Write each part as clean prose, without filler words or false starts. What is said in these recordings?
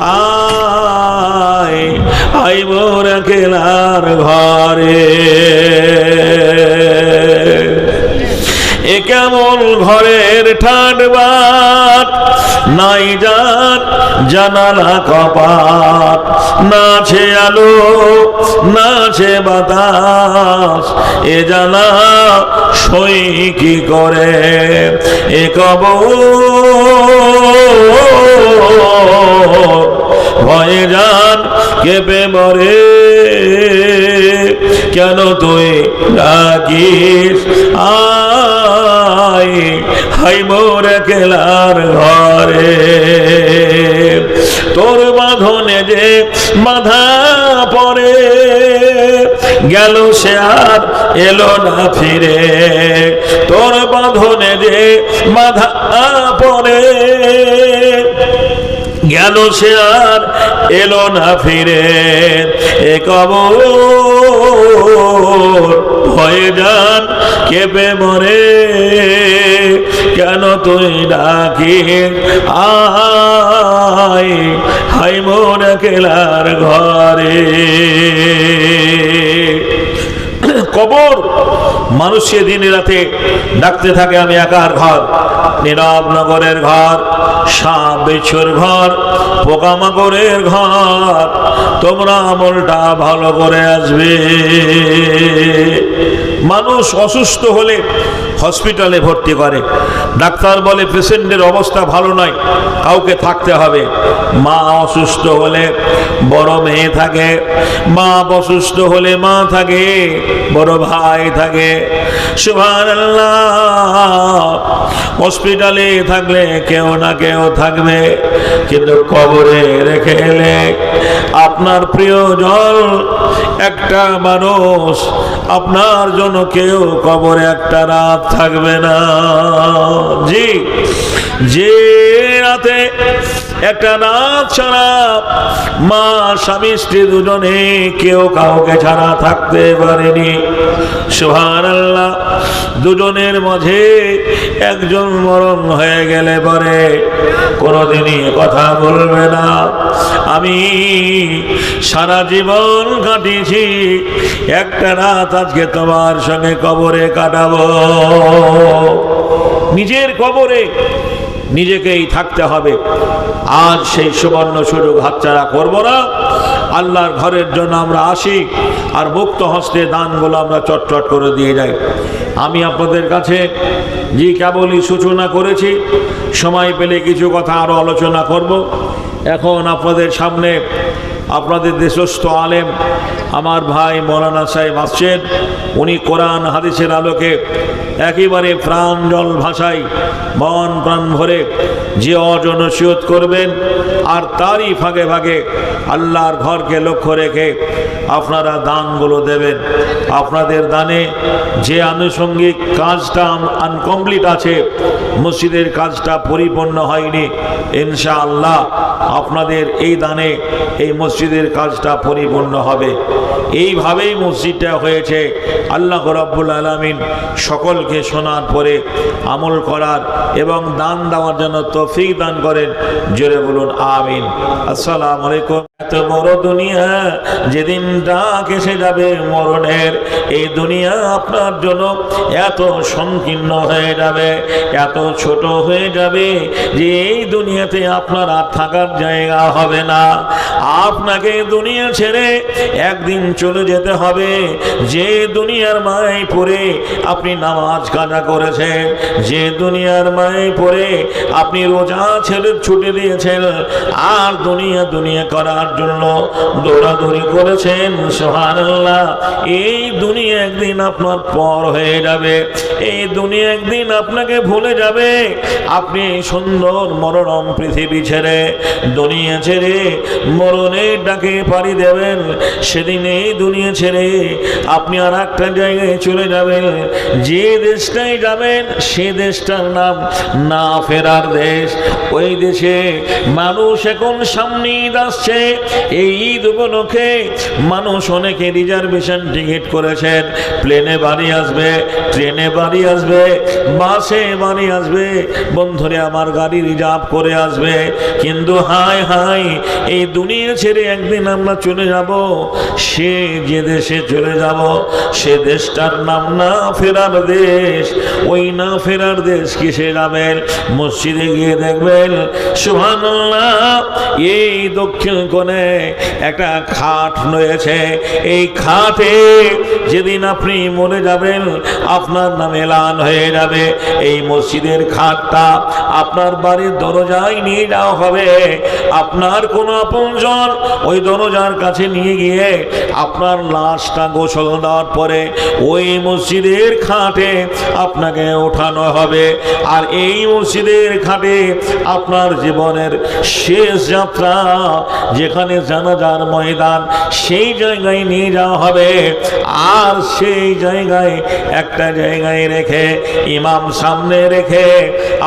আয় আয় মোর একলার ঘরে। এ কেমন ঘরের ঠাট বাট, নাই যার জানালা কপাট, নাছে আলো নাছে বাতাস, এ জানা সই কি করে। এ কবর ভয়ে যান কেঁপে মরে, কেন তুই ডাকিস আয় হাই মোর একলার ঘরে। তোর বাঁধনে যে বাঁধা পড়ে, গেল সে আর এলো না ফিরে। তোর বাঁধনে যে বাঁধা পড়ে, গেল সে আর এলো না ফিরে। এ কবর ভয়ে যান কেঁপে মরে, কেন তুই ডাকি আয় হাই মোর একলার ঘরে। কবর মানুষকে দিনে রাতে ডাকতে থাকে, আমি একার ঘর, নীরব নগরের ঘর, সাপ বিচ্ছুর ঘর, পোকামাকড়ের ঘর, তোমরা আমলটা ভালো করে আসবে। মানুষ অসুস্থ হলে হসপিটালে ভর্তি করে, ডাক্তার বলে পেশেন্টের অবস্থা ভালো নয়, কাউকে থাকতে হবে। মা অসুস্থ হলে বড় মেয়ে থাকে, মা অসুস্থ হলে মা থাকে, বড় ভাই থাকে। সুবহানাল্লাহ, হসপিটালে থাকলে কেউ না কেউ থাকবে, কিন্তু কবরে রেখে এলে আপনার প্রিয়জন একটা মানুষ, আপনার জন্য কেউ কবরে একটা রাত থাকবে না। জি, যে রাতে একটা রাত ছাড়া মা স্বামী স্ত্রী দুজনে কেউ কাউকে ছাড়া থাকতে পারেনি। সুবহানাল্লাহ, দুজনের মাঝে একজন মরণ হয়ে গেলে পরে কোনোদিনই কথা বলবে না, আমি সারা জীবন কাটিয়েছি, একটা রাত আজকে তোমার সঙ্গে কবরে কাটাবো। নিজের কবরে নিজেকেই থাকতে হবে। আজ সেই সুবর্ণ সুযোগ হাতছাড়া করব না। আল্লাহর ঘরের জন্য আমরা আসি, আর মুক্ত হস্তে দানগুলো আমরা চটচট করে দিয়ে যাই। আমি আপনাদের কাছে যে কেবলই সূচনা করেছি, সময় পেলে কিছু কথা আরও আলোচনা করব। এখন আপনাদের সামনে আপনাদের দেশস্থ আলেম আমার ভাই মৌলানা সাহেব আসছেন। উনি কোরআন হাদিসের আলোকে একেবারে প্রাঞ্জল ভাষায় মন প্রাণ ভরে যে অজনসিয়ত করবেন, আর তারই ফাঁকে ফাঁকে আল্লাহর ঘরকে লক্ষ্য রেখে আপনারা দানগুলো দেবেন। আপনাদের দানে যে আনুষঙ্গিক কাজটা আনকমপ্লিট আছে, মসজিদের কাজটা পরিপূর্ণ হয়নি, ইনশাআল্লাহ আপনাদের এই দানে এই মসজিদের কাজটা পরিপূর্ণ হবে। এইভাবেই মসজিদটা হয়েছে। আল্লাহ রাব্বুল আলামিন সকলকে শোনার পরে আমল করার এবং দান দেওয়ার জন্য তৌফিক দান করেন। জোরে বলুন আমিন। আসসালামু আলাইকুম। এত বড় দুনিয়া, যেদিন ডাক এসে যাবে মরণের, এই দুনিয়া আপনার জন্য এত সংকীর্ণ হয়ে যাবে, এত ছোট হয়ে যাবে যে এই দুনিয়াতে আপনার আর থাকার জায়গা হবে না। আপনাকে দুনিয়া ছেড়ে একদিন চলে যেতে হবে। যে দুনিয়ার মায় পড়ে আপনি নামাজ কাজা করেছেন, যে দুনিয়ার মায় পড়ে আপনি রোজা ছেড়ে ছুটে দিয়েছেন, আর দুনিয়া দুনিয়া করার জন্য দৌড়াদৌড়ি করেছেন, সুবহানাল্লাহ, এই দুনিয়া একদিন আপনার পর হয়ে যাবে। এই দুনিয়া একদিন আপনাকে ভুলে যাবে। আপনি সুন্দর মনোরম পৃথিবী ছেড়ে, দুনিয়া ছেড়ে মরণের ডাকে পাড়ি দেবেন। সেদিন এই দুনিয়া ছেড়ে আপনি আর একটা জায়গায় চলে যাবেন। যে দেশটায় যাবেন সে দেশটার নাম না ফেরার দেশ। ওই দেশে মানুষ এখন সামনে ঈদ আসছে, এই ঈদ উপলক্ষে মানুষ অনেকে রিজার্ভেশন টিকিট করেছেন। প্লেনে বাড়ি আসবে, ট্রেনে বাড়ি আসবে, বাসে বাড়ি আসবে। আসবে, বন্ধুরে আমার গাড়ি রিজার্ভ করে আসবে, কিন্তু হায় হায় এই দুনিয়া ছেড়ে একদিন আমরা চলে যাব। সে যে দেশে চলে যাব সে দেশটার নাম না ফেরার দেশ। ওই না ফেরার দেশ কিসে যাবেন? মসজিদে গিয়ে দেখবেন সুবহানাল্লাহ এই দক্ষিণ কোণে একটা খাট রয়েছে। এই খাটে যেদিন আপনি মরে যাবেন আপনার নাম এলান হয়ে যাবে। এই মসজিদের খাটটা আপনার বাড়ির দরজায় নিয়ে যাওয়া হবে। আপনার কোনো আপনজন ওই দরজার কাছে নিয়ে গিয়ে আপনার লাশটা গোসল দেওয়ার পরে ওই মসজিদের খাটে আপনাকে ওঠানো হবে। আর এই মসজিদের খাটে আপনার জীবনের শেষ যাত্রা, যেখানে জানাজার ময়দান, সেই জায়গায় নিয়ে যাওয়া হবে। আর সেই জায়গায় একটা জায়গায় রেখে ইমাম সামনে রেখে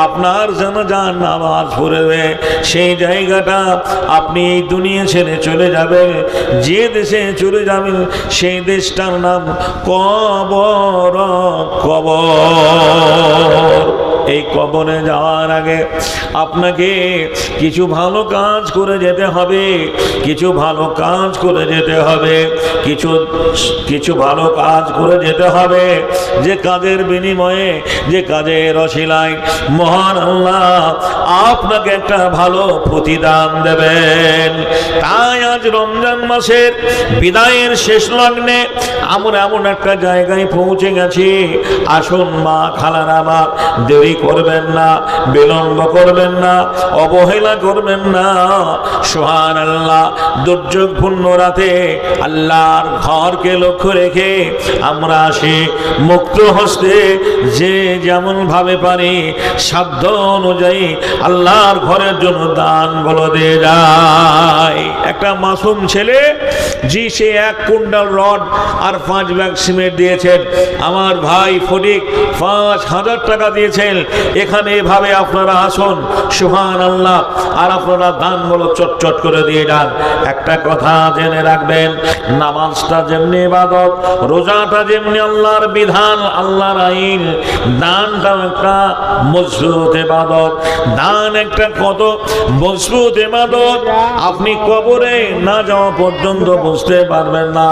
আপনার জানাজার নামাজ পড়বে। সেই জায়গাটা আপনি এই দুনিয়া ছেড়ে চলে যাবেন, যে দেশে চলে যাবেন সেই দেশটার নাম কবর। কবর। এই কবরে যাওয়ার আগে আপনাকে কিছু ভালো কাজ করে যেতে হবে, কিছু ভালো কাজ করে যেতে হবে, কিছু ভালো কাজ করে যেতে হবে। যে কাজের বিনিময়ে, যে কাজের অশিলায় মহান আল্লাহ আপনাকে একটা ভালো প্রতিদান দেবেন। তাই আজ রমজান মাসের বিদায়ের শেষ লগ্নে আমরা এমন একটা জায়গায় পৌঁছে গেছি। আসুন মা খালারা আমার, দেরি করবেন না, বিলম্ব করবেন না, অবহেলা করবেন না। সুবহানাল্লাহ দুর্যোগপূর্ণ রাতে আল্লাহর ঘরকে লক্ষ্য রেখে আমরা আসি মুক্ত হস্তে, যে যেমন ভাবে পারি সাধ্য অনুযায়ী আল্লাহর ঘরের জন্য দান গুলো দিয়ে যায়। একটা মাসুম ছেলে জি সে 1 কুইন্টাল রড আর 5 ব্যাগ সিমেন্ট দিয়েছেন। আমার ভাই ফটিক 5,000 টাকা দিয়েছেন। এখানে এভাবে আপনারা আসুন সুবহানাল্লাহ, আর আপনারা দানগুলো চটচট করে দিয়ে যান। একটা কথা জেনে রাখবেন, নামাজটা যেমনি ইবাদত, রোজাটা যেমনি আল্লাহর বিধান, আল্লাহর আইন, দানটা একটা মজবুত ইবাদত। দান একটা কত মজবুত ইবাদত আপনি কবরে না যাওয়া পর্যন্ত বুঝতে পারবেন না।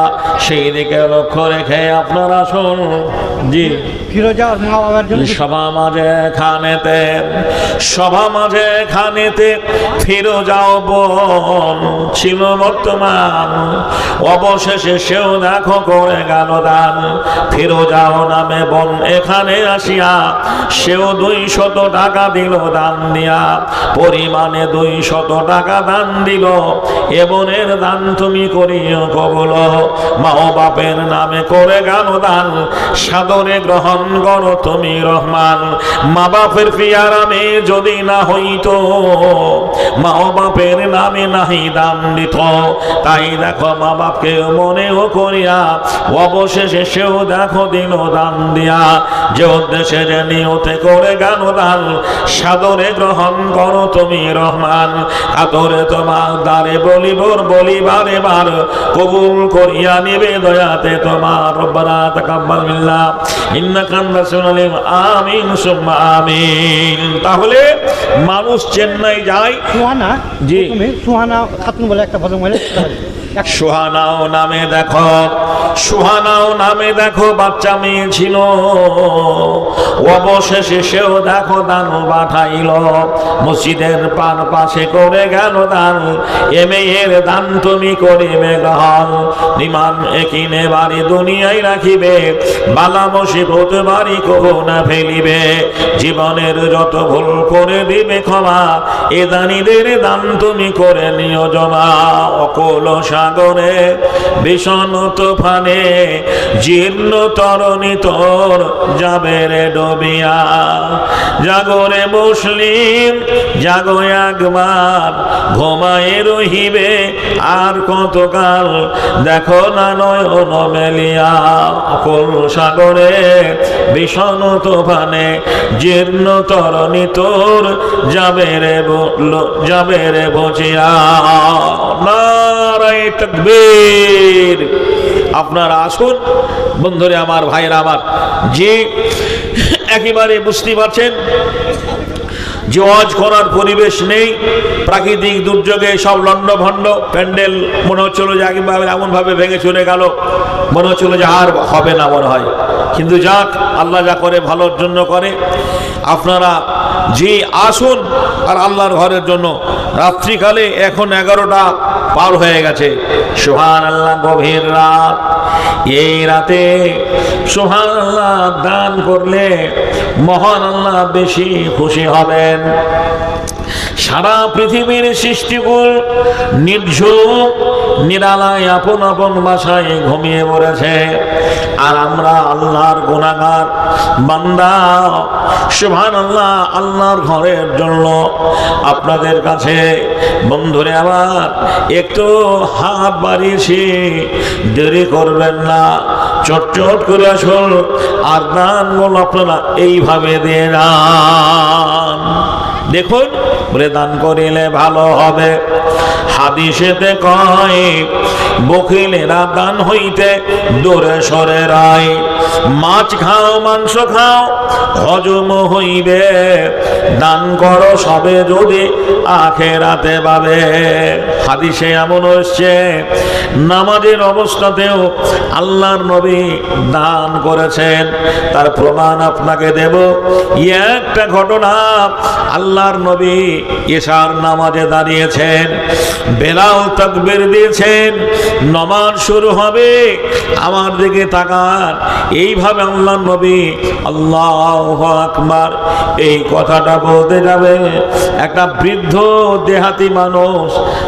সেই দিকে লক্ষ্য রেখে আপনারা আসুন। জি সভা মাঝে খানেতে, সভা মাঝে খানেতে ফিরে যাও বোন ছিল বর্তমান, অবশেষে সেও দেখো করে গেল দান। ফিরে যাও নামে বোন এখানে আসিয়া সেও 200 টাকা দিল দান দিয়া, পরিমাণে 200 টাকা দান দিল। এ বোনের দান তুমি করিও কবুল, মা ও বাপের নামে করে গেল দান, সাদরে গ্রহণ করো তুমি রহমান। মা বাপের পিয়ারামে যদি না হইতো, মা ও বাপের নামে নাহি দান দিত। তাই দেখো মা বাপকে মনেও করিয়া অবশেষে সেও দেখো দিল দান দিয়া। যে উদ্দেশ্যে যে নিয়তে করে গেল দান, সাদরে গ্রহণ করো তুমি রহমান। কাতরে তোমার দ্বারে বলিবারে বার কবুল করিয়া নিবে দয়াতে তোমার। রব্বানা তাকাব্বাল মিন্না ইন্নাকা আনতাস সামিউল আলিম। আমিন সুম্মা আমিন। তাহলে মানুষ চেন্নাই যায়, সুহানা জি সুহানা খাতুন বলে একটা ভদ্র মহিলা, সুহানাও নামে দেখো, সুহানাও নামে দেখো বাচ্চা মেয়ে ছিল, অবশেষে সেও দেখো দান পাঠাইল। মসজিদের পাশে করে গেল দান, এ মেয়ের দান তুমি করিবে গ্রহণ। নিমান একিনে বাড়ি দুনিয়ায় রাখিবে, বালা মুসিবত বাড়ি কবু না ফেলিবে। জীবনের যত ভুল করে দিবে ক্ষমা, এ দানিদের দান তুমি করে নিও জমা। অকল সাগরে ভীষণ তুফানে জীর্ণ তরণী তোর যাবে রে ডুবিয়া। জাগরে মুসলিম জাগো একবার, ঘুমায়ে রহিবে আর কতকাল, দেখো না নয়ন মেলিয়া। অকল সাগরে ভীষণ তুফানে জীর্ণ তরণী তোর যাবে রে বুঝিয়া। নারায়ে তাকবীর। আপনারা আসুন বন্ধুরে আমার, ভাইরা আমার, যে একেবারে বুঝতে পারছেন যে ওয়াজ করার পরিবেশ নেই, প্রাকৃতিক দুর্যোগে সব লন্ডভন্ড, প্যান্ডেল মনে হচ্ছিল যে একেবারে এমনভাবে ভেঙে চলে গেল, মনে হচ্ছিল যে আর হবে না মনে হয়। কিন্তু যাক, আল্লাহ যা করে ভালোর জন্য করে। আপনারা যে আসুন আর আল্লাহর ঘরের জন্য রাত্রিকালে এখন 11টা পার হয়ে গেছে, সুবহানাল্লাহ, গভীর রাত। এই রাতে সুবহানাল্লাহ দান করলে মহান আল্লাহ বেশি খুশি হবেন। সারা পৃথিবীর সৃষ্টিকুল নির্ঝুম নিরালায় আপন আপন বাসায় ঘুমিয়ে পড়েছে, আর আমরা আল্লাহর গুনাহগার বান্দা সুবহানাল্লাহ আল্লাহর ঘরের জন্য আপনাদের কাছে বন্ধুরে আমার একটু হাত বাড়িয়েছি, দেরি করবেন না, চটচট করে আসুন আর দানগুলো আপনারা এইভাবে দিয়ে যান। দেখুন, বলে দান করিলে ভালো হবে। হাদিসেতে কয় বখিলেরা দান হইতে দূরে সরে রায়। মাছ খাও, মাংস খাও, হজম হইবে, দান করো সবে যদি আখেরাতে পাবে। হাদিসে এমন হচ্ছে, নামাজের অবস্থাতেও আল্লাহর নবী দান করেছেন। তার প্রমাণ আপনাকে দেব। একটা ঘটনা, আল্লাহর নবী এশার নামাজে দাঁড়িয়েছেন, বেলাল তাকবীর দিয়েছেন, নামাজ শুরু হবে, আমার দিকে তাকান। এইভাবে আল্লাহর নবী আল্লাহু আকবার এই কথাটা বলতে যাবে, একটা বৃদ্ধ দেহাতি মানুষ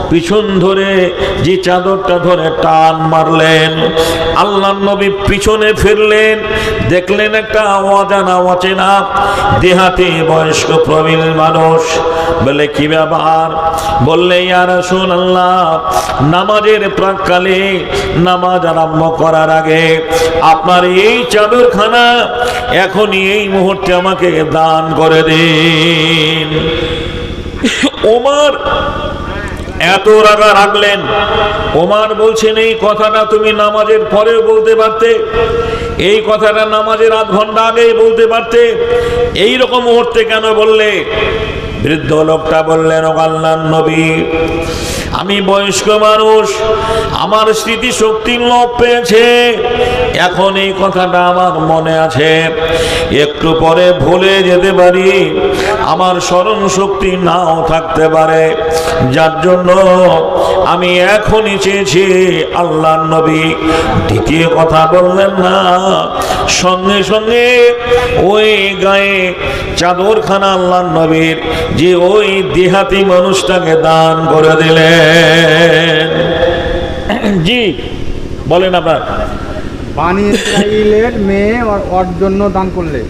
পিছন ধরে যে চাদরটা ধরে টান মারলেন। আল্লাহর নবী পিছনে ফিরলেন, দেখলেন একটা অজানা অচেনা দেহাতি বয়স্ক প্রবীণ মানুষ। বলে কি ব্যাপার? বললে ইয়া রাসূলুল্লাহ, নামাজের প্রাক্কালে, নামাজ আরম্ভ করার আগে আপনার এই চাদরখানা এখনই এই মুহূর্তে আমাকে দান করে দিন। ওমর এত রাগা রাখলেন। ওমর বলছেন, এই কথাটা তুমি নামাজের পরেও বলতে পারতে, এই কথাটা নামাজের আধ ঘন্টা আগেই বলতে পারতে, এই রকম মুহূর্তে কেন বললে? বৃদ্ধ লোকটা বললেন, ও আল্লাহর নবী, আমি বয়স্ক মানুষ, আমার স্মৃতিশক্তি লোপ পেয়েছে, এখন এই কথাটা আমার মনে আছে, একটু পরে ভুলে যেতে পারি, আমার স্মরণ শক্তি নাও থাকতে পারে, যার জন্য আমি এখনই চেয়েছি। আল্লাহর নবী দ্বিতীয় কথা বললেন না, সঙ্গে সঙ্গে ওই গায়ে চাদরখানা আল্লাহর নবীর যে ওই দেহাতি মানুষটাকে দান করে দিলেন। জি বলেন আপনার। বানি ইসরাইলের মেয়ে ওর জন্য দান করলে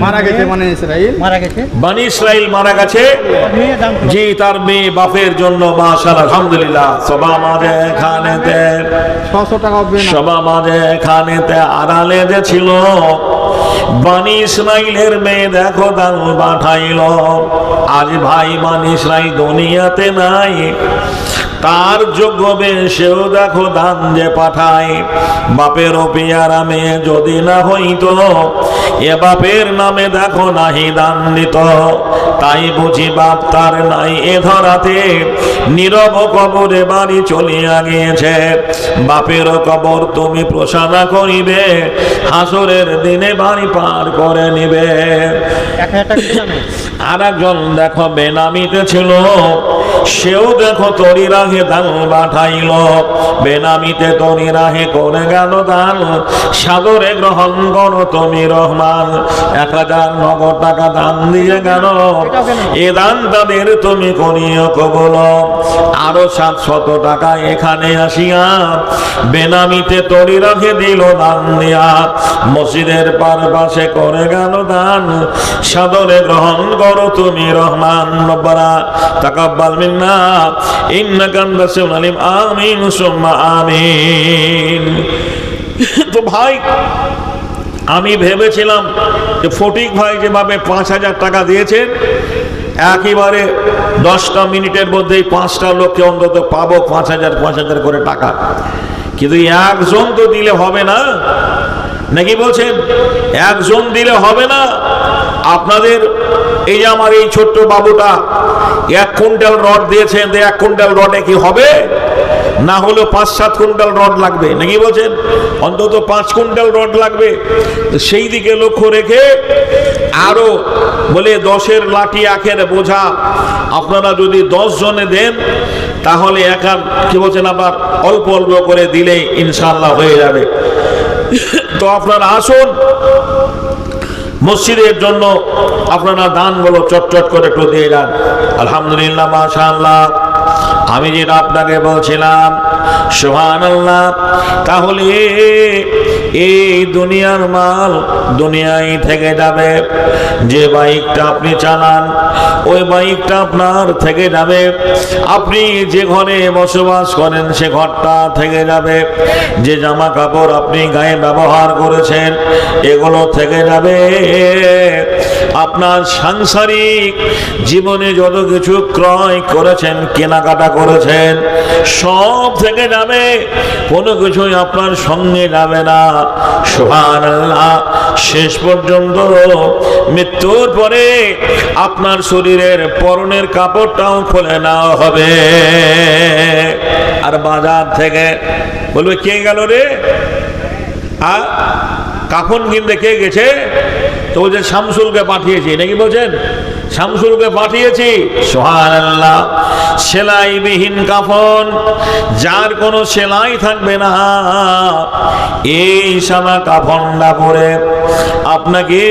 মারা গেছে, মানে ইসরাইল মারা গেছে, বানি ইসরাইল মারা গেছে, মেয়ে দান করলো। জি তার মেয়ে বাপের জন্য, মাশাআল্লাহ আলহামদুলিল্লাহ। সবা মাঝে খানেতে 600 টাকা হবে না, সবা মাঝে খানেতে আড়ালে যে ছিল, বানি ইসরাইলের মেয়ে দেখো দান পাঠাইল। আজ ভাই বানি ইসরাইল দুনিয়াতে নাই, তার যোগ্য সেও দেখো দান যে পাঠায়। বাপের পেয়ারা মেয়ে যদি না হইতো, এ বাপের নামে দেখো নাহি দান দিত। তাই বুঝি বাপ তার নাই এ ধরাতে, নীরব কবরে বাড়ি চলিয়া গিয়েছে। বাপের কবর তুমি প্রসাদা করিবে, হাসরের দিনে বাড়ি পার করে নিবে। 1000 টাকা দিলাম। আর একজন দেখো বেনামিতে ছিল, সেও দেখো তরি রাহে দান পাঠাইল। বেনামিতে তরি রাহে করে গেল দান, সাদরে গ্রহণ করো তুমি রহমান। 1000 নগদ টাকা দান দিয়ে গেল, এ দান তাদের তুমি করিও কবুল। আরো 700 টাকা এখানে আসিয়া বেনামিতে তরি রাখে দিল দান দিয়া। মসজিদের পাশে করে গেল দান, সাদরে গ্রহণ করো তুমি রহমান। রব্বানা তাকাব্বাল মিন্না ইন্নাকা আনতাস সামিউল আলিম। আমিন সুম্মা আমিন। তো ভাই, আমি ভেবেছিলাম যে ফটিক ভাই যেভাবে 5000 টাকা দিয়েছেন, একেবারে 10টা মিনিটের মধ্যেই 5টা লোককে অন্তত পাবো 5000 করে টাকা। কিন্তু একজন তো দিলে হবে না, নাকি বলছেন? একজন দিলে হবে না। আপনাদের এই যে আমার এই ছোট্ট বাবুটা 1 কুইন্টাল রড দিয়েছেন, 1 কুইন্টাল রডে কি হবে? না হলেও 5-7 কুইন্টাল রড লাগবে, নাকি বলছেন? অন্তত 5 কুইন্টাল রড লাগবে। তো সেই দিকে লক্ষ্য রেখে আরো বলে 10-এর লাঠি আখের বোঝা আপনারা যদি 10 জনে দেন তাহলে একা কি বলছেন আবার অল্প অল্প করে দিলেই ইনশাআল্লাহ হয়ে যাবে। তো আপনারা আসুন, মসজিদের জন্য আপনারা দানগুলো চটচট করে একটু দিয়ে যান। আলহামদুলিল্লাহ, মাশাআল্লাহ। আমি যেটা আপনাকে বলছিলাম, সুবহানাল্লাহ। তাহলে এই দুনিয়ার মাল দুনিয়ায় থেকে যাবে। যে বাইকটা আপনি চালান ওই বাইকটা আপনার থেকে যাবে। আপনি যে ঘরে বসবাস করেন সে ঘরটা থেকে যাবে। যে জামা কাপড় আপনি গায়ে ব্যবহার করেছেন এগুলো থেকে যাবে। আপনার সাংসারিক জীবনে যত কিছু ক্রয় করেছেন, কেনাকাটা করেছেন, সব থেকে যাবে। কোনো কিছুই আপনার সঙ্গে যাবে না। সুবহানাল্লাহ। শেষ পর্যন্ত মৃত্যুর পরে আপনার শরীরের পরনের কাপড়টাও খুলে নেওয়া হবে। আর বাজার থেকে বলবে কে গেল রে, কাফন কিনতে কে গেছে? তো বলছে শামসুলকে পাঠিয়েছি, নাকি বলছেন? শামসুলকে পাঠিয়েছি। সুবহানাল্লাহ। সেলাইবিহীন কাফন, যার কোনো সেলাই থাকবে না, এই সাদা কাফনটা পরে আপনাকে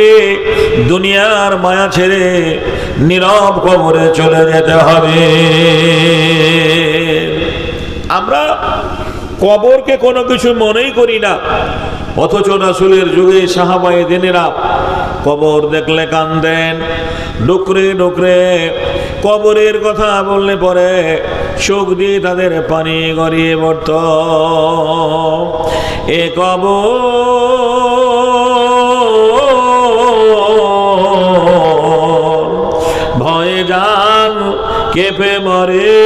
দুনিয়ার মায়া ছেড়ে নীরব কবরে চলে যেতে হবে। আমরা কবরকে কোনো কিছু মনেই করি না, অথচ রাসূলের যুগে সাহাবায়ে দিনেরা কবর দেখলে কান্দেন। ডুকরে ডুকরে কবরের কথা বললে পরে চোখ দিয়ে তাদের পানি গড়িয়ে পড়ত। এ কবর ভয়ে জান কেঁপে মরে।